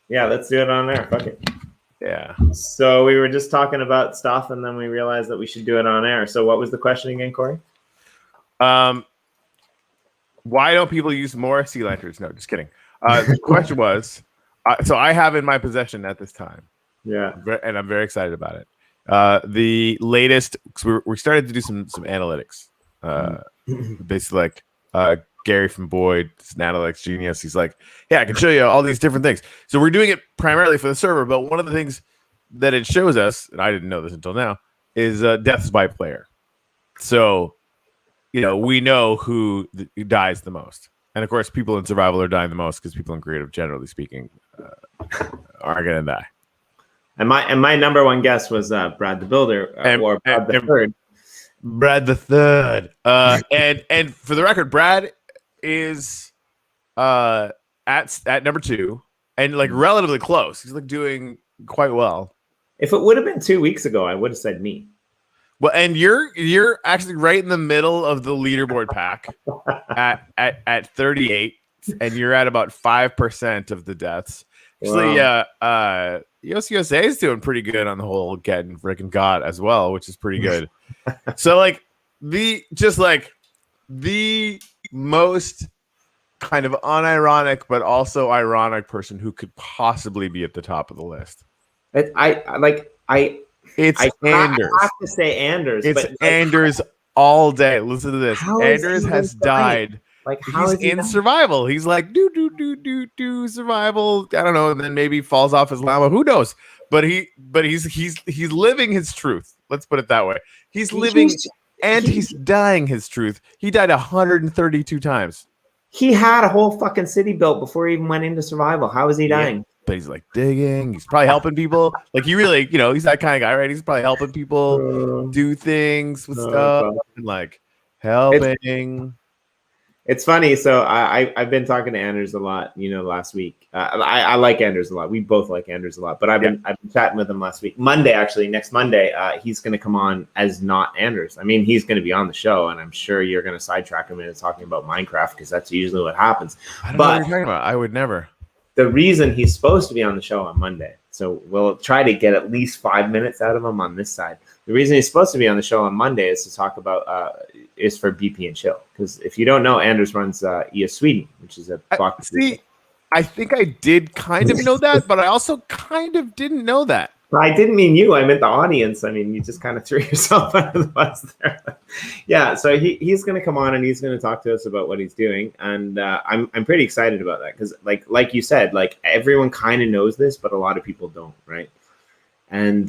Yeah, let's do it on air. Fuck it. Yeah. So we were just talking about stuff, and then we realized that we should do it on air. So what was the question again, Corey? Why don't people use more sea lanterns? No, just kidding. The question was, so I have in my possession at this time. Yeah. And I'm very excited about it. The latest, we started to do some analytics. Basically, like Gary from Boyd, an analytics genius. He's like, yeah, I can show you all these different things. So we're doing it primarily for the server, but one of the things that it shows us, and I didn't know this until now, is deaths by player. So, we know who dies the most. And of course, people in survival are dying the most because people in creative, generally speaking, are going to die. And my number one guess was Brad the Builder or Brad the Third. Brad the Third. And for the record, Brad is at number 2 and like relatively close. He's like doing quite well. If it would have been 2 weeks ago, I would have said me. Well, and you're actually right in the middle of the leaderboard pack at 38, and you're at about 5% of the deaths. Actually, Wow. EOSIO is doing pretty good on the whole getting freaking got as well, which is pretty good. So like the most kind of unironic but also ironic person who could possibly be at the top of the list. It's Anders. I have to say Anders. It's but Anders all day. Listen to this. Anders has died. Like, how he's in survival. He's like do survival. I don't know, and then maybe falls off his llama. Who knows? But he's living his truth. Let's put it that way. He's dying his truth. He died 132 times. He had a whole fucking city built before he even went into survival. How is he dying? But he's like digging. He's probably helping people. Like he really, he's that kind of guy, right? He's probably helping people do things with stuff and like helping. It's funny. So I've been talking to Anders a lot, last week. I like Anders a lot. We both like Anders a lot. But I've been chatting with him last week. Next Monday, he's going to come on as not Anders. I mean, he's going to be on the show, and I'm sure you're going to sidetrack him into talking about Minecraft because that's usually what happens. I don't know what you're talking about. I would never. The reason he's supposed to be on the show on Monday, so we'll try to get at least 5 minutes out of him on this side. The reason he's supposed to be on the show on Monday is to talk about is for BP&Chill. Because if you don't know, Anders runs EOS Sweden, which is a block. I think I did kind of know that, but I also kind of didn't know that. I didn't mean you. I meant the audience. I mean, you just kind of threw yourself under the bus there. Yeah, so he's going to come on and he's going to talk to us about what he's doing, and I'm pretty excited about that because, like you said, like everyone kind of knows this, but a lot of people don't, right? And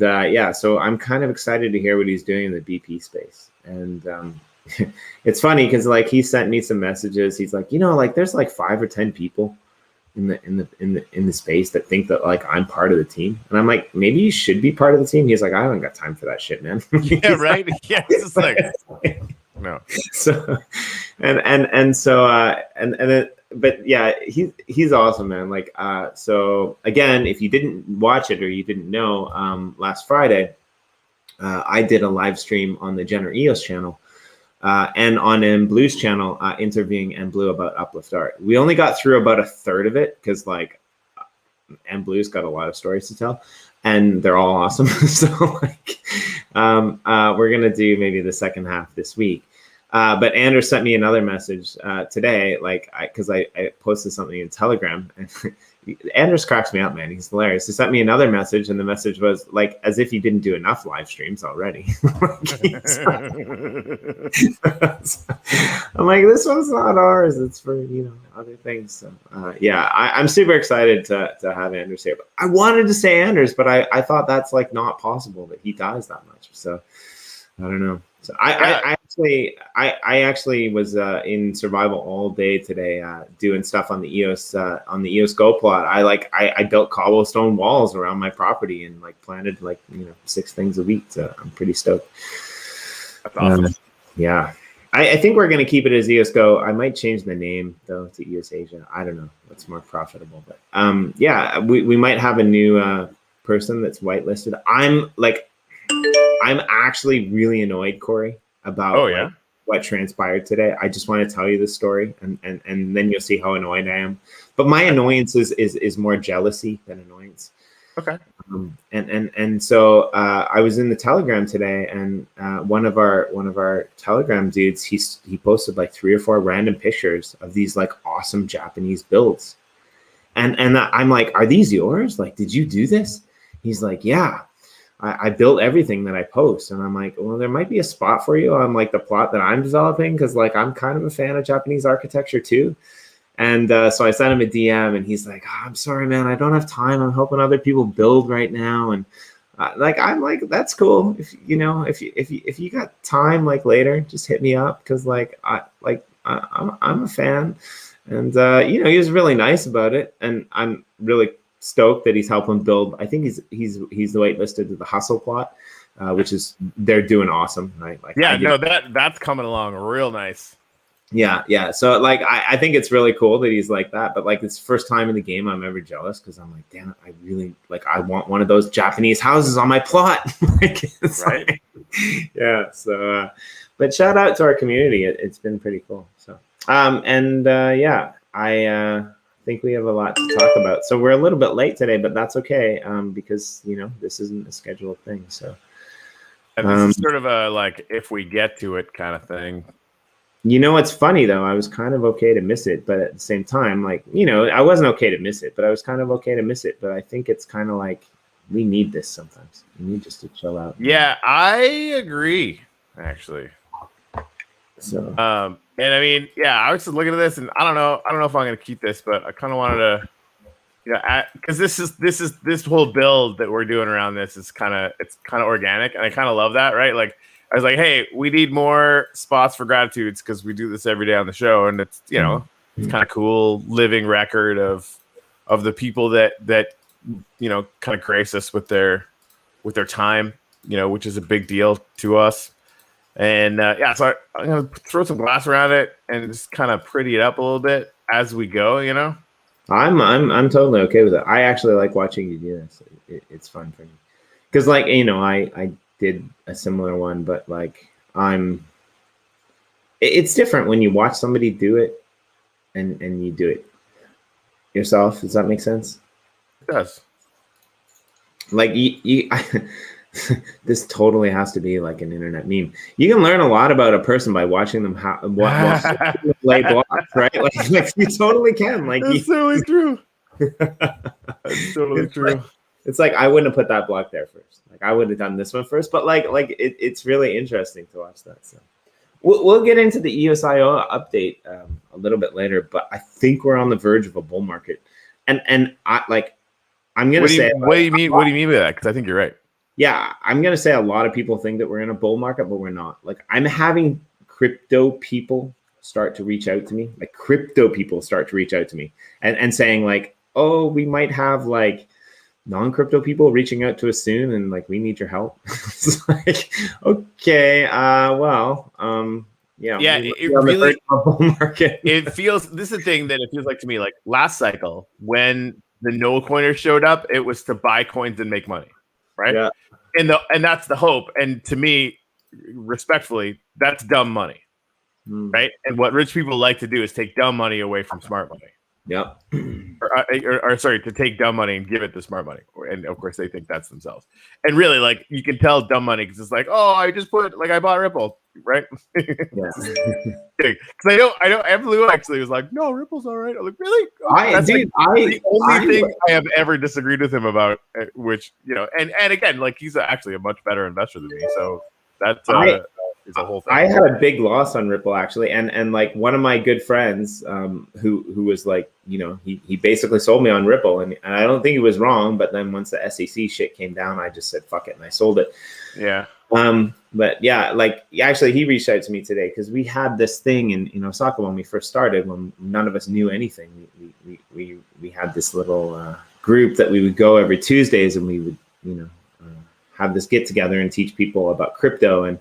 so I'm kind of excited to hear what he's doing in the BP space, and it's funny because like he sent me some messages. He's like, there's like 5 or 10 people in the space that think that like I'm part of the team, and I'm like, maybe you should be part of the team. He's like, I haven't got time for that shit, man. Yeah, right. Yeah, it's just like no. So but yeah, he's awesome, man. Like so again, if you didn't watch it or you didn't know, last Friday I did a live stream on the Jenner EOS channel. And on Blue's channel, interviewing Blue about UpliftArt. We only got through about a third of it because like Blue's got a lot of stories to tell, and they're all awesome. So like, we're gonna do maybe the second half this week. But Anders sent me another message today, like because I posted something in Telegram, and Anders cracks me up, man. He's hilarious. He sent me another message, and the message was like, as if he didn't do enough live streams already. I'm like, this one's not ours. It's for, other things. So, I'm super excited to have Anders here. But I wanted to say Anders, but I thought that's like not possible that he dies that much. So I don't know. So I actually was in survival all day today, doing stuff on the EOS Go plot. I built cobblestone walls around my property and like planted 6 things a week. So I'm pretty stoked. That's awesome. Yeah, I think we're gonna keep it as EOS Go. I might change the name though to EOS Asia. I don't know what's more profitable, but we might have a new person that's whitelisted. I'm actually really annoyed, Corey, about what transpired today. I just want to tell you this story, and then you'll see how annoyed I am. But my annoyance is more jealousy than annoyance. Okay. And so I was in the Telegram today, and one of our Telegram dudes, he posted like 3 or 4 random pictures of these like awesome Japanese builds, and I'm like, are these yours? Like, did you do this? He's like, yeah, I built everything that I post. And I'm like, well, there might be a spot for you on like the plot that I'm developing, because like I'm kind of a fan of Japanese architecture too. And so I sent him a DM, and he's like, oh, I'm sorry, man, I don't have time. I'm helping other people build right now. And I'm like, that's cool. If you got time, like later, just hit me up, because I'm a fan. And he was really nice about it, and I'm really stoked that he's helping build. I think he's whitelisted to the Hustle plot, which is, they're doing awesome, right? Like, that's coming along real nice. Yeah. So like, I think it's really cool that he's like that, but like, it's the first time in the game I'm ever jealous, because I'm like, damn it, I really like, I want one of those Japanese houses on my plot. Like, right. Like, yeah. So, but shout out to our community. It's been pretty cool. So, I think we have a lot to talk about. So we're a little bit late today, but that's okay, because this isn't a scheduled thing. So, and this is sort of a like, if we get to it kind of thing. It's funny though. I was kind of okay to miss it, but at the same time, like, I wasn't okay to miss it, but I was kind of okay to miss it. But I think it's kind of like, we need this sometimes. We need just to chill out. Yeah, I agree, actually. So, and I mean, yeah, I was just looking at this, and I don't know if I'm going to keep this, but I kind of wanted to, because this whole build that we're doing around this is kind of organic, and I kind of love that, right? Like, I was like, hey, we need more spots for gratitudes, because we do this every day on the show, and it's it's kind of cool living record of the people that kind of grace us with their time, which is a big deal to us. And so I'm gonna throw some glass around it and just kind of pretty it up a little bit as we go. I'm totally okay with it. I actually like watching you do this. It's fun for me, because like I did a similar one, but like it's different when you watch somebody do it and you do it yourself. Does that make sense? It does. Like this totally has to be like an internet meme. You can learn a lot about a person by watching them lay blocks, right? Like you totally can. Like, that's totally true. That's totally true. It's like, I wouldn't have put that block there first. Like, I would have done this one first. But like it's really interesting to watch that. So we'll get into the EOSIO update a little bit later. But I think we're on the verge of a bull market, and I'm gonna say, what do you mean? What do you mean by that? Because I think you're right. Yeah, I'm gonna say a lot of people think that we're in a bull market, but we're not. Like, I'm having crypto people start to reach out to me. Like, crypto people start to reach out to me and saying like, oh, we might have like non-crypto people reaching out to us soon, and like, we need your help. It's like, okay, yeah, it really bull market. It feels, this is the thing that it feels like to me, like last cycle when the no coiners showed up, it was to buy coins and make money, right? Yeah. And that's the hope. And to me, respectfully, that's dumb money, right? And what rich people like to do is take dumb money away from smart money. Yep. Or sorry, to take dumb money and give it to smart money. And of course, they think that's themselves. And really, like, you can tell dumb money because it's like, oh, I bought Ripple, right? Yeah. Because I know Blue actually was like, no, Ripple's all right. I'm like, really? Oh, the only thing I have ever disagreed with him about, which, and again, like, he's actually a much better investor than me. So that's is a whole thing. I had a big loss on Ripple actually, and like one of my good friends who was like, he basically sold me on Ripple, and I don't think he was wrong, but then once the SEC shit came down, I just said fuck it and I sold it. Yeah. But yeah, like, actually he reached out to me today because we had this thing in Osaka when we first started, when none of us knew anything. We had this little group that we would go every Tuesdays, and we would have this get together and teach people about crypto. And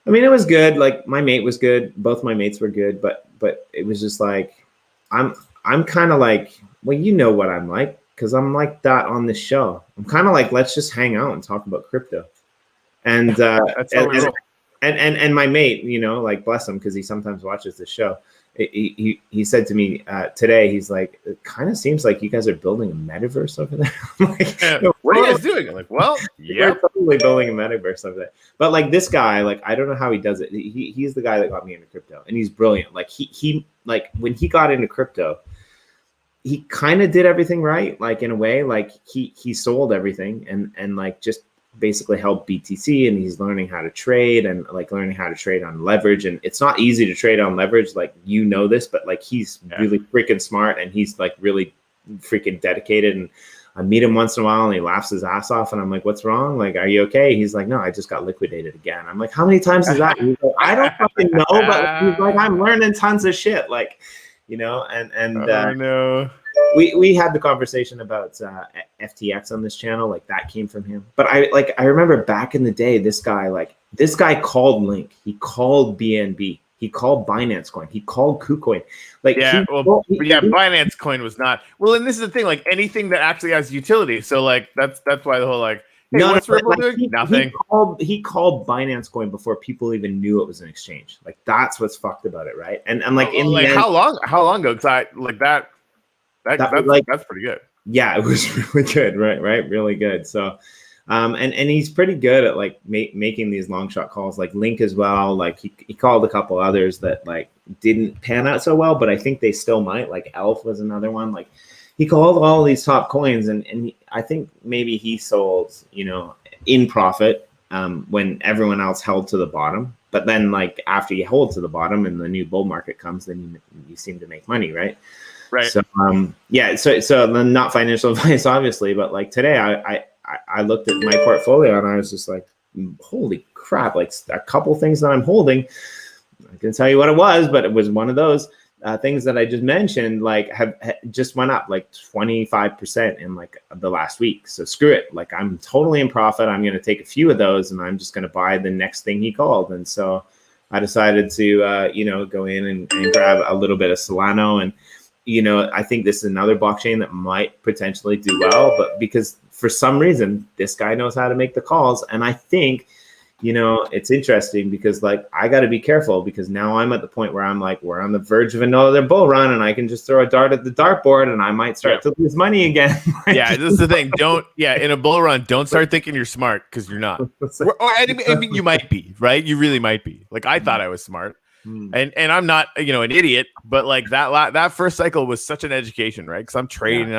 I mean, it was good. Like, my mate was good. Both my mates were good, but it was just like, I'm kind of like, well, you know what I'm like, because I'm like that on this show. I'm kind of like, let's just hang out and talk about crypto. And And my mate, you know, like bless him because he sometimes watches the show. He said to me today, he's like, it kind of seems like you guys are building a metaverse over there. Like, what are you guys doing? I'm like, well, yeah, we're totally building a metaverse over there. But like this guy, like I don't know how he does it. He's the guy that got me into crypto, and he's brilliant. Like he like when he got into crypto, he kind of did everything right. Like in a way, like he sold everything and like just basically helped BTC, and he's learning how to trade and like learning how to trade on leverage. And it's not easy to trade on leverage, like you know this, but like he's really freaking smart, and he's like really freaking dedicated. And I meet him once in a while and he laughs his ass off, and I'm like, what's wrong? Like, are you okay? He's like, no, I just got liquidated again. I'm like, how many times is that? He's like, I don't fucking know, but he's like, I'm learning tons of shit. Like, you know, and no. We had the conversation about FTX on this channel, like that came from him. But I remember back in the day, this guy called Link, he called BNB, he called Binance Coin, he called KuCoin. Like Binance Coin was not well, and this is the thing, like anything that actually has utility. So like that's why the whole like, hey, what's Ripple doing? Nothing. He called Binance Coin before people even knew it was an exchange. Like that's what's fucked about it, right? And like how long ago? Because I like that. That's pretty good. Yeah, it was really good, right? Really good. So, and he's pretty good at like making these long shot calls, like Link as well. Like he called a couple others that like didn't pan out so well, but I think they still might. Like Elf was another one. Like he called all these top coins, and I think maybe he sold, you know, in profit when everyone else held to the bottom. But then like after you hold to the bottom and the new bull market comes, then you seem to make money, right? Right. So so not financial advice, obviously, but like today I looked at my portfolio and I was just like, holy crap, like a couple things that I'm holding. I can tell you what it was, but it was one of those things that I just mentioned, like have just went up like 25% in like the last week. So screw it. Like I'm totally in profit. I'm going to take a few of those and I'm just going to buy the next thing he called. And so I decided to, you know, go in and grab a little bit of Solano. And, you know, I think this is another blockchain that might potentially do well, but because for some reason, this guy knows how to make the calls. And I think, you know, it's interesting because like, I got to be careful because now I'm at the point where I'm like, we're on the verge of another bull run and I can just throw a dart at the dartboard and I might start to lose money again. Yeah, this is the thing. In a bull run, don't start thinking you're smart because you're not. I mean, you might be, right? You really might be. Like, I thought I was smart. And I'm not, you know, an idiot, but like that first cycle was such an education, right? Because I'm trading,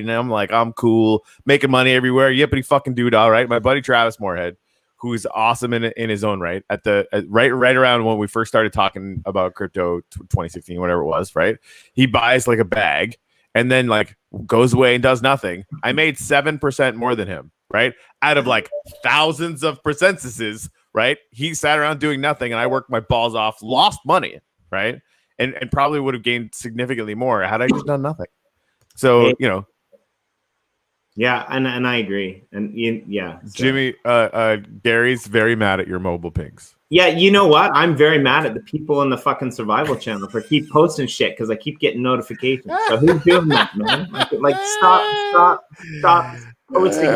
I'm like, I'm cool, making money everywhere. Yippity fucking dude, all right. My buddy Travis Moorhead, who's awesome in his own right, right around when we first started talking about crypto, 2016, whatever it was, right? He buys like a bag and then like goes away and does nothing. I made 7% more than him, right? Out of like thousands of percentages. Right, he sat around doing nothing, and I worked my balls off, lost money, right, and probably would have gained significantly more had I just done nothing. So you know, yeah, and I agree, and so. Jimmy, Gary's very mad at your mobile pings. Yeah, you know what? I'm very mad at the people in the fucking survival channel for keep posting shit because I keep getting notifications. So who's doing that, man? Like stop posting.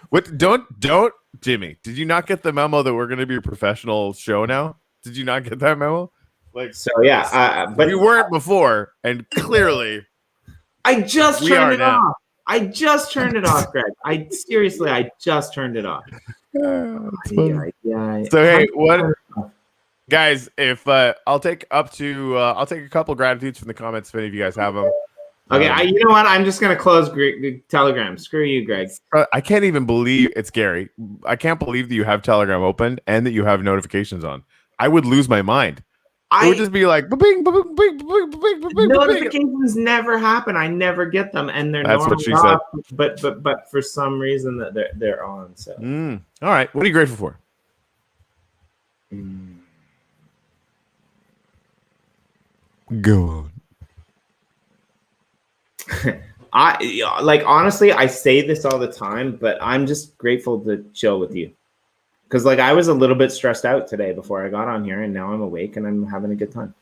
What? Don't. Jimmy, did you not get the memo that we're going to be a professional show now? Did you not get that memo? Like, so yeah, but we weren't before, and clearly, I just turned it off. I just turned it off, Greg. I just turned it off. So hey, what, guys? If I'll take a couple gratitudes from the comments if any of you guys have them. Okay, you know what? I'm just going to close Telegram. Screw you, Greg. I can't even believe it's Gary. I can't believe that you have Telegram open and that you have notifications on. I would lose my mind. It would just be like, bing, bing, bing, bing, bing, bing, notifications never happen. I never get them, and they're that's what she said. But for some reason that they're on. So all right, what are you grateful for? Go on. I like honestly, I say this all the time, but I'm just grateful to chill with you. Because like I was a little bit stressed out today before I got on here, and now I'm awake and I'm having a good time.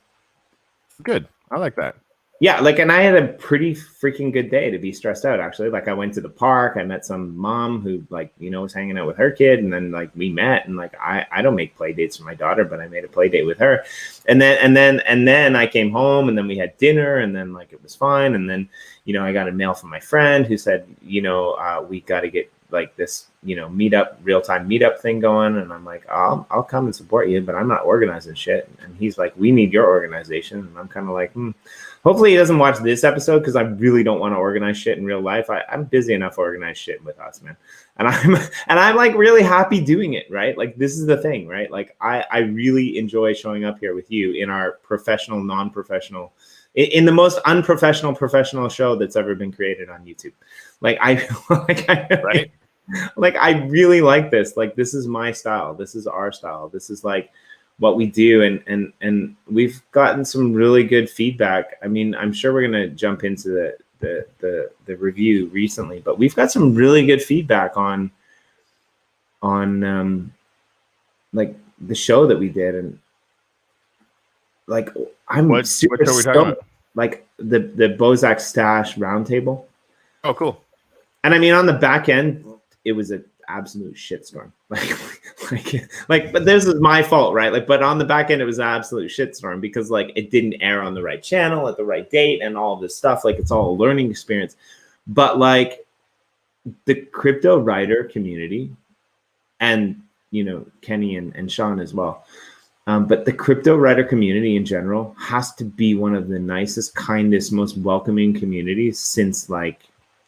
Good. I like that. Yeah, like, and I had a pretty freaking good day to be stressed out, actually. Like, I went to the park, I met some mom who, like, was hanging out with her kid, and then, like, we met, and, like, I don't make play dates for my daughter, but I made a play date with her. And then I came home, and then we had dinner, and then, like, it was fine. And then, I got a mail from my friend who said, we got to get, like, this, real-time meetup thing going. And I'm like, I'll come and support you, but I'm not organizing shit. And he's like, we need your organization. And I'm kind of like, Hopefully he doesn't watch this episode, because I really don't want to organize shit in real life. I'm busy enough to organize shit with us, man. And I'm like really happy doing it, right? Like, this is the thing, right? Like, I really enjoy showing up here with you in our professional, non-professional, in the most unprofessional professional show that's ever been created on YouTube. Like, Right? Like, I really like this. Like, this is my style. This is our style. This is like what we do, and we've gotten some really good feedback. I mean, I'm sure we're gonna jump into the review recently, but we've got some really good feedback on like the show that we did, and like I'm super what show are we talking about? Like the Bozak Stash Roundtable. Oh, cool. And I mean, on the back end, it was an absolute shitstorm. But this is my fault, right? Like, but on the back end, it was an absolute shitstorm because, like, it didn't air on the right channel at the right date and all of this stuff. Like, it's all a learning experience. But, like, the crypto writer community, and, Kenny and Sean as well, but the crypto writer community in general has to be one of the nicest, kindest, most welcoming communities since, like,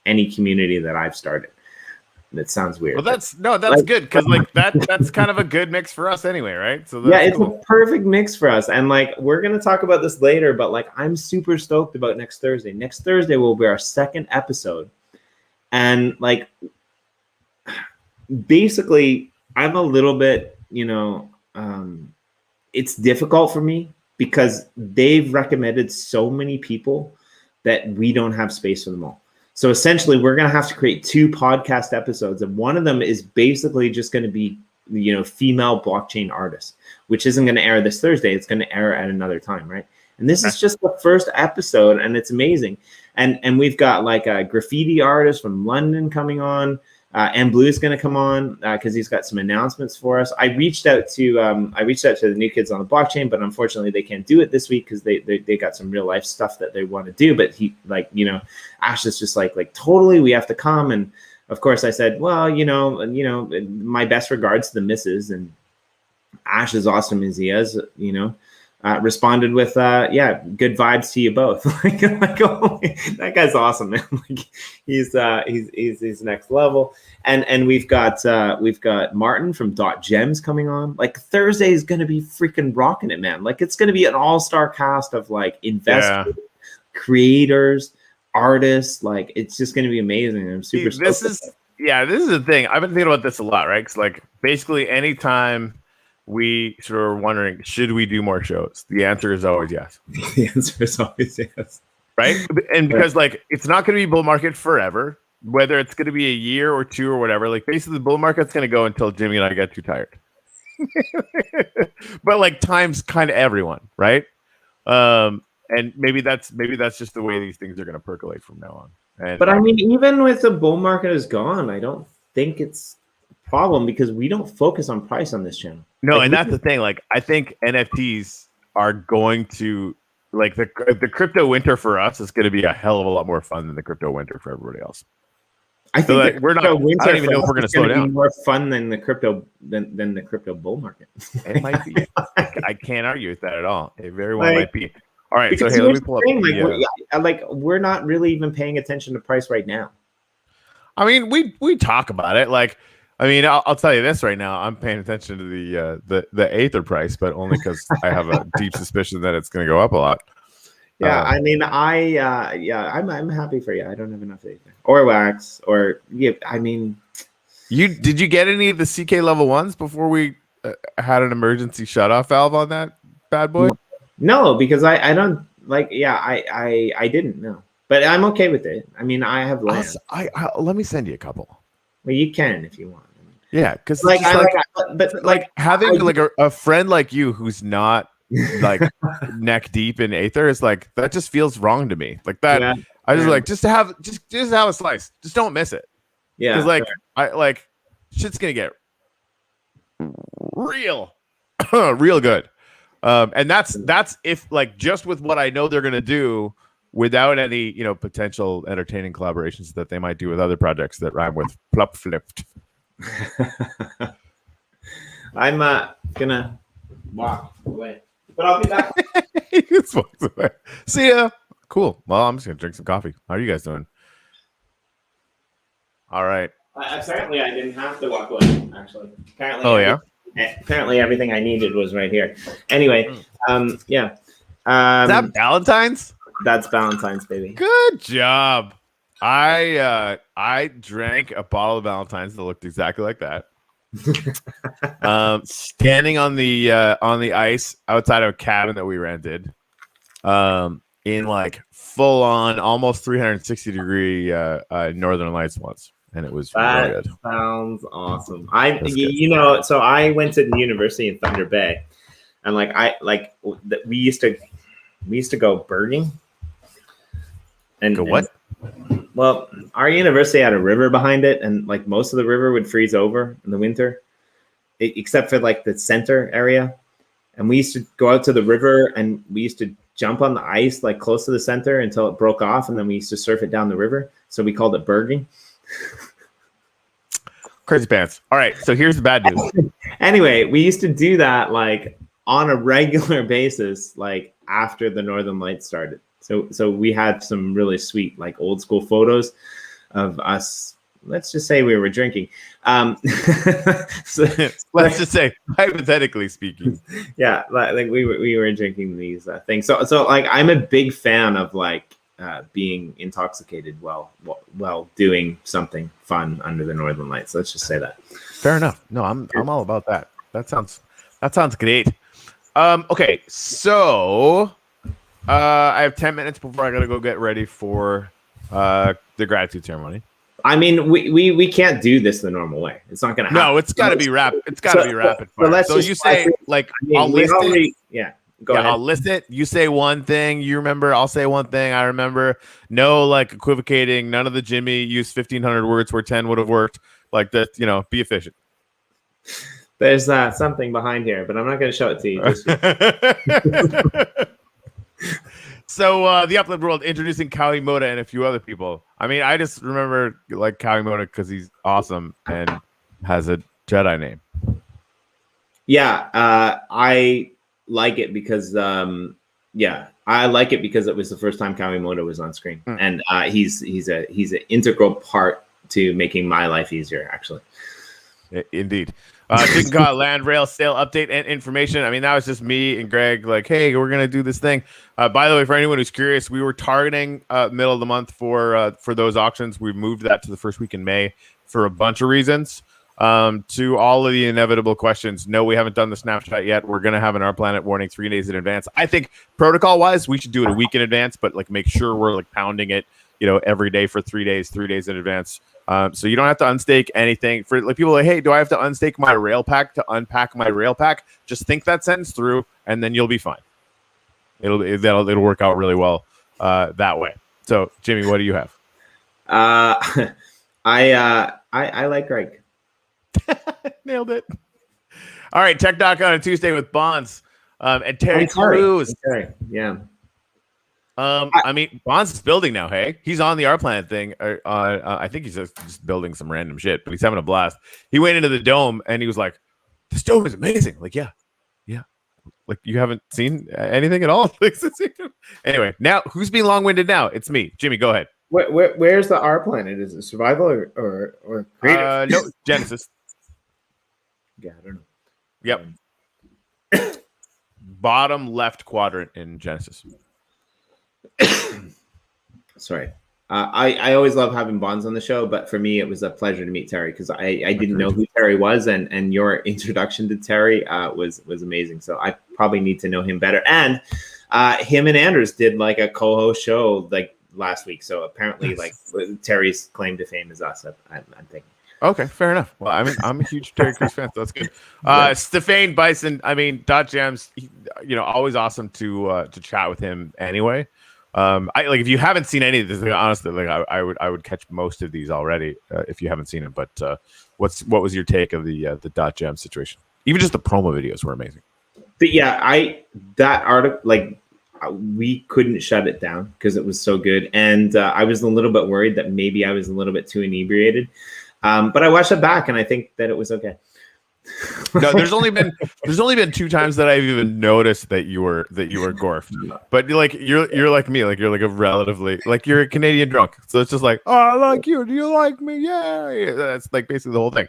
any community that I've started. That sounds weird. Well, that's good, because like that's kind of a good mix for us anyway, right? So that's it's cool. A perfect mix for us. And like, we're gonna talk about this later, but like, I'm super stoked about next Thursday. Next Thursday will be our second episode, and like, basically, I'm a little bit, it's difficult for me because they've recommended so many people that we don't have space for them all. So essentially, we're going to have to create 2 podcast episodes, and one of them is basically just going to be, female blockchain artists, which isn't going to air this Thursday. It's going to air at another time, right? And this is just the first episode, and it's amazing. And we've got like a graffiti artist from London coming on. And Blue is going to come on because he's got some announcements for us. I reached out to the new kids on the blockchain, but unfortunately they can't do it this week because they got some real life stuff that they want to do. But he, like, Ash is just like totally, we have to come. And of course I said, well, my best regards to the missus, and Ash, as awesome as he is, responded with good vibes to you both. That guy's awesome, man. Like, he's next level. And we've got Martin from Dot Gems coming on. Like, Thursday is gonna be freaking rocking it, man. Like, it's gonna be an all-star cast of like investors, creators, artists. Like, it's just gonna be amazing. I'm super stoked. This is the thing. I've been thinking about this a lot, right? Because like, basically anytime we sort of wondering, should we do more shows? The answer is always yes. The answer is always yes. Right? And because like, it's not going to be bull market forever, whether it's going to be a year or 2 or whatever. Like, basically the bull market's going to go until Jimmy and I get too tired. But like, time's kind of everyone, right? And maybe that's just the way these things are going to percolate from now on. But I mean, even with the bull market is gone, I don't think it's a problem because we don't focus on price on this channel. No, and that's the thing. Like, I think NFTs are going to, like, the crypto winter for us is going to be a hell of a lot more fun than the crypto winter for everybody else. I think like, we're not. I don't even know if we're going to slow down. Be more fun than the crypto bull market. It might be. I can't argue with that at all. It very well might be. All right, so hey, let me pull up. We're not really even paying attention to price right now. I mean, we talk about it. Like, I mean, I'll tell you this right now. I'm paying attention to the Aether price, but only because I have a deep suspicion that it's going to go up a lot. Yeah, I mean, I'm happy for you. I don't have enough Aether or wax or I mean, did you get any of the CK level 1s before we had an emergency shutoff valve on that bad boy? No, because I don't like. Yeah, I didn't know, but I'm okay with it. I mean, I have land. Let me send you a couple. Well, you can if you want. Yeah, because having like a friend like you who's not like neck deep in Aether is like that just feels wrong to me. Like that, Yeah, I just yeah. like just have a slice. Just don't miss it. Yeah, Because like fair. I like shit's gonna get real, real good. And that's if like just with what I know they're gonna do without any potential entertaining collaborations that they might do with other projects that rhyme with plup flipped. I'm gonna walk away, but I'll be back. He just walks away. See ya. Cool. Well, I'm just gonna drink some coffee. How are you guys doing? All right. Apparently, I didn't have to walk away. Actually, apparently. Oh yeah. Apparently, everything I needed was right here. Anyway, yeah. Is that Valentine's? That's Valentine's, baby. Good job. I drank a bottle of Valentine's that looked exactly like that. Standing on the ice outside of a cabin that we rented, in like full on almost 360 degree northern lights once, and it was really good. Sounds awesome. So I went to the university in Thunder Bay, and we used to go birding. And go what? Well, our university had a river behind it, and like most of the river would freeze over in the winter, except for like the center area. And we used to go out to the river, and we used to jump on the ice like close to the center until it broke off, and then we used to surf it down the river. So we called it birding. Crazy pants. All right, so here's the bad news. Anyway, we used to do that like on a regular basis, like after the Northern Lights started. So we had some really sweet, like old school photos of us. Let's just say we were drinking. So, let's just say, hypothetically speaking, yeah, like we were drinking these things. So like I'm a big fan of like being intoxicated while doing something fun under the Northern Lights. Let's just say that. Fair enough. No, I'm all about that. That sounds great. Okay, so. I have 10 minutes before I gotta go get ready for the gratitude ceremony. I mean, we can't do this the normal way. It's not gonna happen. No, it's gotta be rapid. It's gotta be rapid fire. So you say like I'll list it. Yeah, go ahead. I'll list it. You say one thing, you remember. I'll say one thing, I remember. No, like equivocating. None of the Jimmy used 1,500 words where 10 would have worked. Like that, be efficient. There's something behind here, but I'm not gonna show it to you. So the Uplift World introducing Kawimoto and a few other people. I mean, I just remember like Kawimoto because he's awesome and has a Jedi name. Yeah, I like it because I like it because it was the first time Kawimoto was on screen, and he's an integral part to making my life easier. Actually, indeed. Chicken Caught Land Rail sale update and information. I mean, that was just me and Greg like, hey, we're going to do this thing. By the way, for anyone who's curious, we were targeting middle of the month for those auctions. We moved that to the first week in May for a bunch of reasons. To all of the inevitable questions, no, we haven't done the snapshot yet. We're going to have an Our Planet warning 3 days in advance. I think protocol-wise, we should do it a week in advance, but like make sure we're like pounding it, every day for 3 days in advance. So you don't have to unstake anything. For like people like, hey, do I have to unstake my rail pack to unpack my rail pack? Just think that sentence through, and then you'll be fine. It'll work out really well that way. So Jimmy, what do you have? I like Greg. Nailed it. All right, Tech Doc on a Tuesday with Bonds and Terry Crews. Yeah. I mean, Bonds is building now. Hey, he's on the Our Planet thing. I think he's just building some random shit, but he's having a blast. He went into the dome and he was like, "This dome is amazing." Like, yeah. Like, you haven't seen anything at all. Anyway, now who's being long-winded now? It's me, Jimmy. Go ahead. Where's the Our Planet? Is it survival or creative? No, Genesis. Yeah, I don't know. Yep. Bottom left quadrant in Genesis. Sorry. I always love having Bonds on the show, but for me, it was a pleasure to meet Terry because I didn't know who Terry was, and your introduction to Terry was amazing. So I probably need to know him better. And him and Anders did like a co-host show like last week. So apparently, like Terry's claim to fame is us. I'm thinking. Okay, fair enough. Well, I'm a huge Terry Crews fan, so that's good. Stefan Bison, I mean, Dot Gems, always awesome to chat with him anyway. I like, if you haven't seen any of this, like, honestly, like I would catch most of these already if you haven't seen it. But what was your take of the Dot Gem situation? Even just the promo videos were amazing. But yeah, that article, like, we couldn't shut it down because it was so good, and I was a little bit worried that maybe I was a little bit too inebriated. But I watched it back, and I think that it was okay. No, there's only been 2 times that I've even noticed that you were gorfed. But you're like me, like you're like a relatively, like you're a Canadian drunk. So it's just like, oh, I like you. Do you like me? Yeah. That's like basically the whole thing.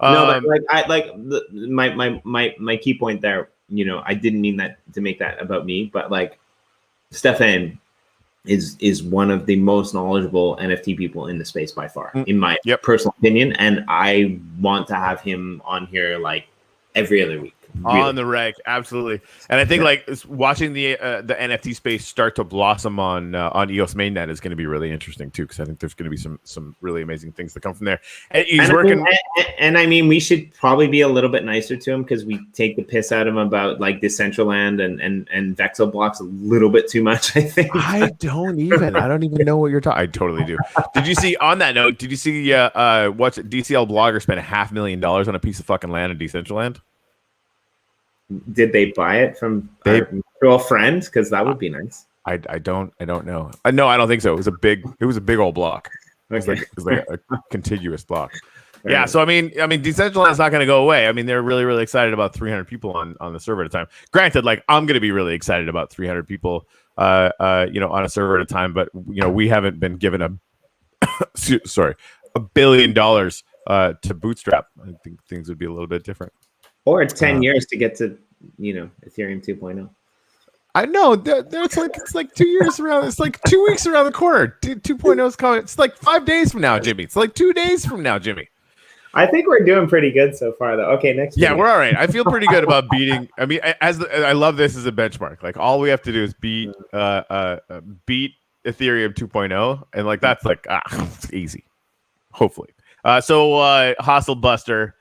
No, but my key point there. I didn't mean that to make that about me, but like Stefan is one of the most knowledgeable NFT people in the space by far, in my personal opinion. And I want to have him on here like every other week. Really. On the reg, absolutely. And I think like watching the NFT space start to blossom on EOS mainnet is going to be really interesting too, because I think there's going to be some really amazing things that come from there. And he's working. I mean, we should probably be a little bit nicer to him because we take the piss out of him about like Decentraland and Vexel blocks a little bit too much. I think. I don't even know what you're talking. I totally do. Did you see, on that note? Did you see what's DCL Blogger spent $500,000 on a piece of fucking land in Decentraland? Did they buy it from our mutual friend? Because that would be nice. I don't know. No, I don't think so. It was a big old block. It was like a contiguous block. Yeah. So I mean, Decentraland is not going to go away. I mean, they're really, really excited about 300 people on the server at a time. Granted, like I'm going to be really excited about 300 people, on a server at a time. But we haven't been given $1 billion to bootstrap. I think things would be a little bit different. Or 10 years to get to, Ethereum 2.0. I know. It's like 2 years around. It's like 2 weeks around the corner. 2.0 is coming. It's like 5 days from now, Jimmy. It's like 2 days from now, Jimmy. I think we're doing pretty good so far, though. Okay, next. Yeah, we're all right. I feel pretty good about beating. I mean, I love this as a benchmark. Like all we have to do is beat Ethereum 2.0, and like that's like it's easy. Hopefully. So Hustle Buster.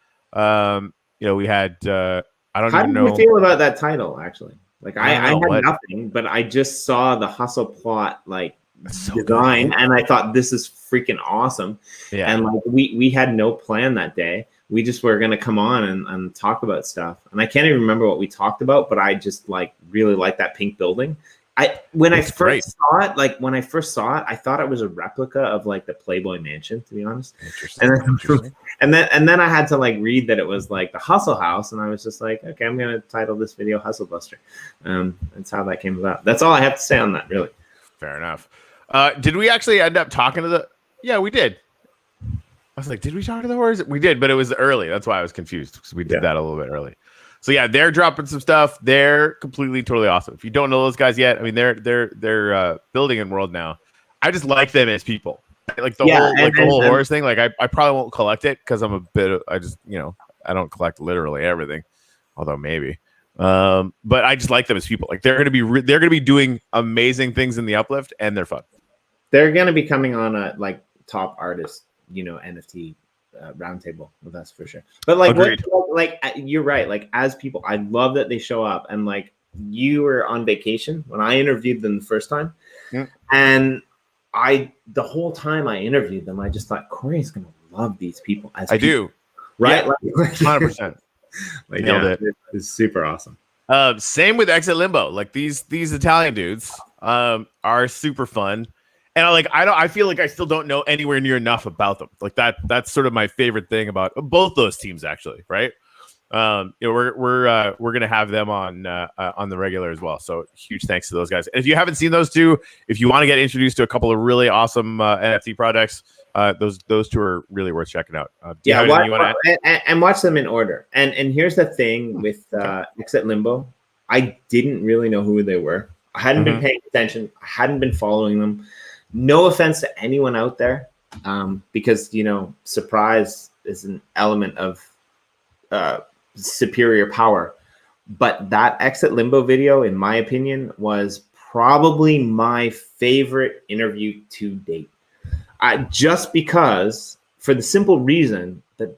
We had I don't even know. How do you feel about that title, actually? Like I had nothing, but I just saw the hustle plot design, and I thought this is freaking awesome. Yeah. And like we had no plan that day. We just were gonna come on and talk about stuff. And I can't even remember what we talked about, but I just like really like that pink building. When I first saw it, I thought it was a replica of like the Playboy Mansion, to be honest. Interesting. And then I had to like read that it was like the Hustle House, and I was just like, okay, I'm gonna title this video Hustle Buster. That's how that came about. That's all I have to say on that, really. Fair enough. Did we actually end up talking to the? Yeah, we did. I was like, did we talk to the horse? We did, but it was early. That's why I was confused, because we did that a little bit early. So yeah, they're dropping some stuff. They're completely, totally awesome. If you don't know those guys yet, I mean, they're building in World now. I just like them as people. Like the whole horse thing. Like I probably won't collect it because I'm I don't collect literally everything, although maybe. But I just like them as people. Like they're gonna be doing amazing things in the Uplift, and they're fun. They're gonna be coming on a like top artist, NFT. Roundtable with us for sure. But like you're right, like as people, I love that they show up. And like you were on vacation when I interviewed them the first time, and the whole time I interviewed them, I just thought Corey's gonna love these people as I do, right? Yeah, 100%. Like nailed it. It's super awesome. Same with Exit Limbo. Like these Italian dudes are super fun. And I feel like I still don't know anywhere near enough about them. Like that's sort of my favorite thing about both those teams, actually, right? We're gonna have them on the regular as well. So huge thanks to those guys. And if you haven't seen those two, if you want to get introduced to a couple of really awesome NFT projects, those two are really worth checking out. And watch them in order. And here's the thing with Exit Limbo, I didn't really know who they were. I hadn't been paying attention. I hadn't been following them. No offense to anyone out there, because surprise is an element of superior power. But that Exit Limbo video, in my opinion, was probably my favorite interview to date. Just because for the simple reason that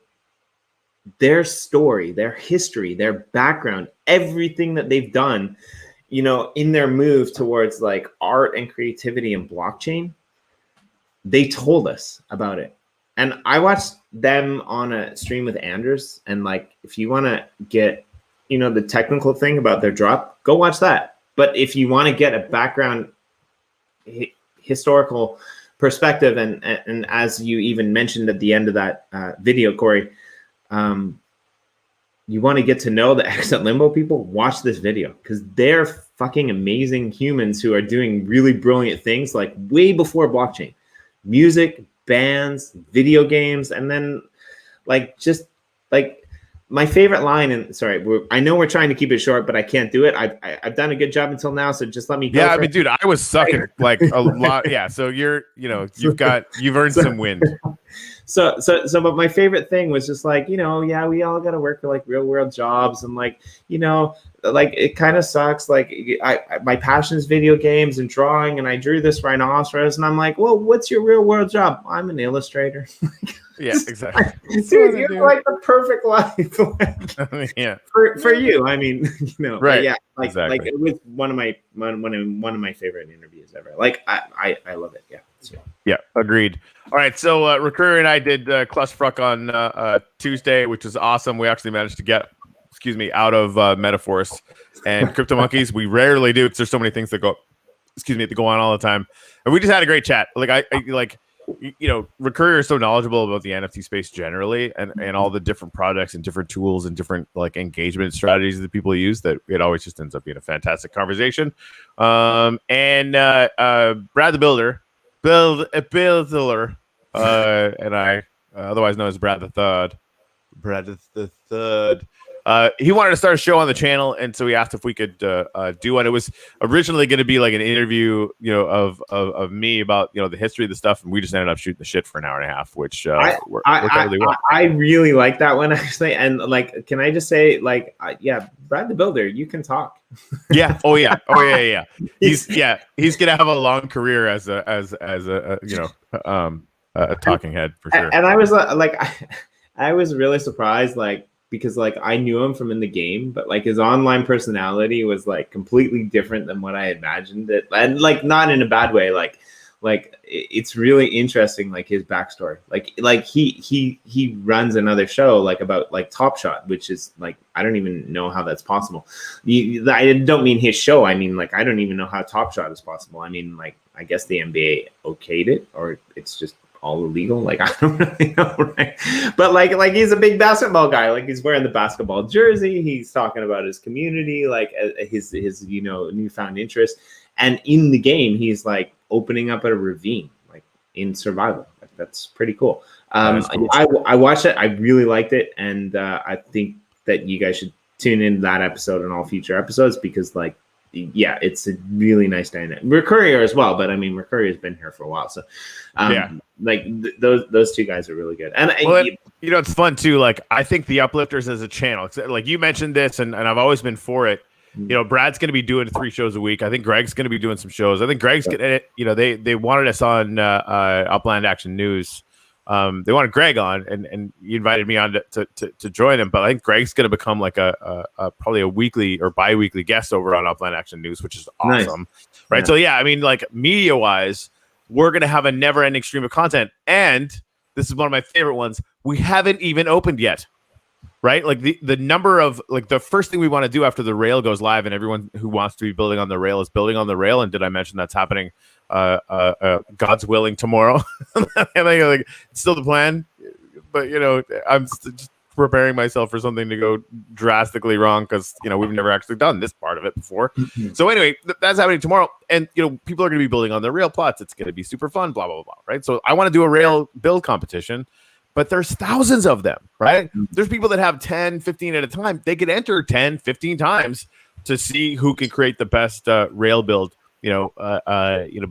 their story, their history, their background, everything that they've done, you know, in their move towards like art and creativity and blockchain, they told us about it. And I watched them on a stream with Anders. And like, if you want to get, you know, the technical thing about their drop, go watch that. But if you want to get a background historical perspective, and as you even mentioned at the end of that video, Corey, you want to get to know the Exit Limbo people, watch this video, because they're fucking amazing humans who are doing really brilliant things like way before blockchain. Music, bands, video games, and then like just like my favorite line, and sorry, I know we're trying to keep it short, but I can't do it. I've done a good job until now, so just let me go. Yeah, I mean, dude, I was sucking like a lot. Yeah, so you've earned some wind. So, but my favorite thing was just like, you know, yeah, we all got to work for like real world jobs, and like, you know, like it kind of sucks. Like my passion is video games and drawing, and I drew this rhinoceros, and I'm like, well, what's your real world job? I'm an illustrator. Yeah, exactly. Dude, you're like the perfect life. Like, yeah. For you, I mean, you know, right? Yeah, like exactly. like it was one of my favorite interviews ever. Like I love it. Yeah. So. Yeah, agreed. All right, so Recurrer and I did Clusterfuck on Tuesday, which was awesome. We actually managed to get, out of Metaforce and Crypto Monkeys. We rarely do, because there's so many things that go on all the time. And we just had a great chat. Like I like, you know, Recurrer is so knowledgeable about the NFT space generally, and all the different projects and different tools and different like engagement strategies that people use, that it always just ends up being a fantastic conversation. And Brad the Builder. Builder, and I, otherwise known as Brad the Third. He wanted to start a show on the channel, and so he asked if we could do one. It was originally going to be like an interview, you know, of me about, you know, the history of the stuff, and we just ended up shooting the shit for an hour and a half, which worked really well. I really like that one, actually. And like, can I just say, like, yeah, Brad the Builder, you can talk. Yeah. Oh yeah. He's gonna have a long career as a you know, a talking head for sure. And I was like, I was really surprised, like, because like I knew him from in the game, but like his online personality was like completely different than what I imagined it, and like not in a bad way. Like it's really interesting, like his backstory. Like he runs another show like about like Top Shot, which is like, I don't even know how that's possible. I don't mean his show. I mean, like, I don't even know how Top Shot is possible. I mean, like, I guess the NBA okayed it, or it's just all illegal. Like, I don't really know, right? But like he's a big basketball guy. Like, he's wearing the basketball jersey. He's talking about his community, like his you know, newfound interest. And in the game, he's like opening up a ravine, like in survival. Like, that's pretty cool. Cool. I watched it. I really liked it, and I think that you guys should tune in to that episode and all future episodes, because like, yeah, it's a really nice dynamic. Recurrier as well, but I mean, Recurrier has been here for a while, so yeah, like those two guys are really good. And well, you know, it's fun too. Like, I think the Uplifters as a channel, like you mentioned this, and I've always been for it. You know, Brad's going to be doing 3 shows a week. I think Greg's going to be doing some shows. I think Greg's going you know, they wanted us on Upland Action News. They wanted Greg on, and he invited me on to join him. But I think Greg's going to become like a probably a weekly or bi-weekly guest over on Upland Action News, which is awesome. Nice. Right. Yeah. So yeah, I mean, like, media wise, we're going to have a never ending stream of content. And this is one of my favorite ones. We haven't even opened yet. Right? Like the number of, like, the first thing we want to do after the rail goes live and everyone who wants to be building on the rail is building on the rail. And did I mention that's happening God's willing tomorrow? And like, it's still the plan, but you know, I'm just preparing myself for something to go drastically wrong, because you know, we've never actually done this part of it before. So anyway, that's happening tomorrow, and you know, people are going to be building on the rail plots. It's going to be super fun, blah blah blah, right? So I want to do a rail build competition, but there's thousands of them, right? There's people that have 10, 15 at a time. They could enter 10, 15 times to see who can create the best rail build. You know,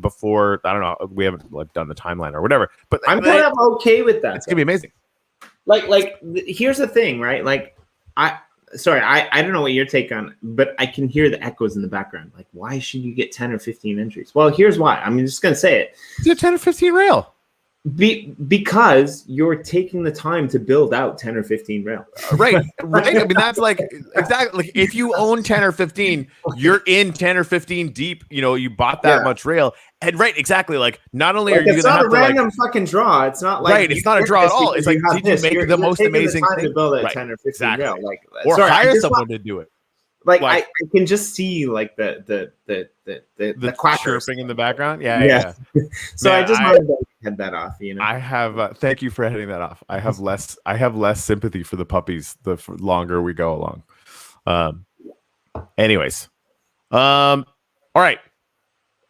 before, I don't know, we haven't like done the timeline or whatever, but I'm kind of okay with that. It's gonna be amazing. Like here's the thing, right? Like, I don't know what your take on, but I can hear the echoes in the background. Like, why should you get 10 or 15 entries? Well, here's why. I'm just gonna say it. It's a 10 or 15 rail. Because you're taking the time to build out 10 or 15 rails. Right. I mean, that's like exactly like if you own 10 or 15, you're in 10 or 15 deep. You bought that much rail, and right, exactly. Like not only are you it's gonna not have a to random fucking draw. It's not like right. It's not a draw at all. It's like did you make the most amazing time thing to build a right. 10 or 15 exactly. rail? Like or hire someone to do it. Like I can just see like the quackers chirping in the background. Yeah. So man, I just wanted to head that off. I have thank you for heading that off. I have less sympathy for the puppies the longer we go along. Anyways, all right.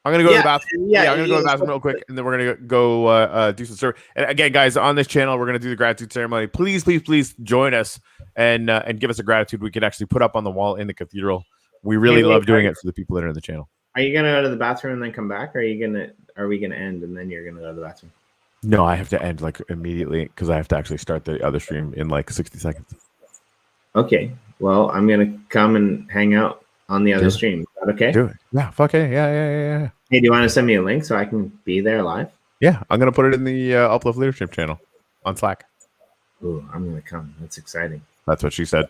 I'm gonna go to the bathroom. I'm gonna go to the bathroom real quick, and then we're gonna go do some survey. And again, guys, on this channel, we're gonna do the gratitude ceremony. Please join us and give us a gratitude we can actually put up on the wall in the cathedral. We really love doing it for the people that are in the channel. Are you gonna go to the bathroom and then come back, or are we gonna end and then you're gonna go to the bathroom? No, I have to end like immediately because I have to actually start the other stream in like 60 seconds. Okay. Well, I'm gonna come and hang out on the other stream. Is that okay? Do it. Yeah. Fuck it. Yeah. Hey, do you want to send me a link so I can be there live? Yeah, I'm gonna put it in the Uplift Leadership channel on Slack. Ooh, I'm gonna come. That's exciting. That's what she said.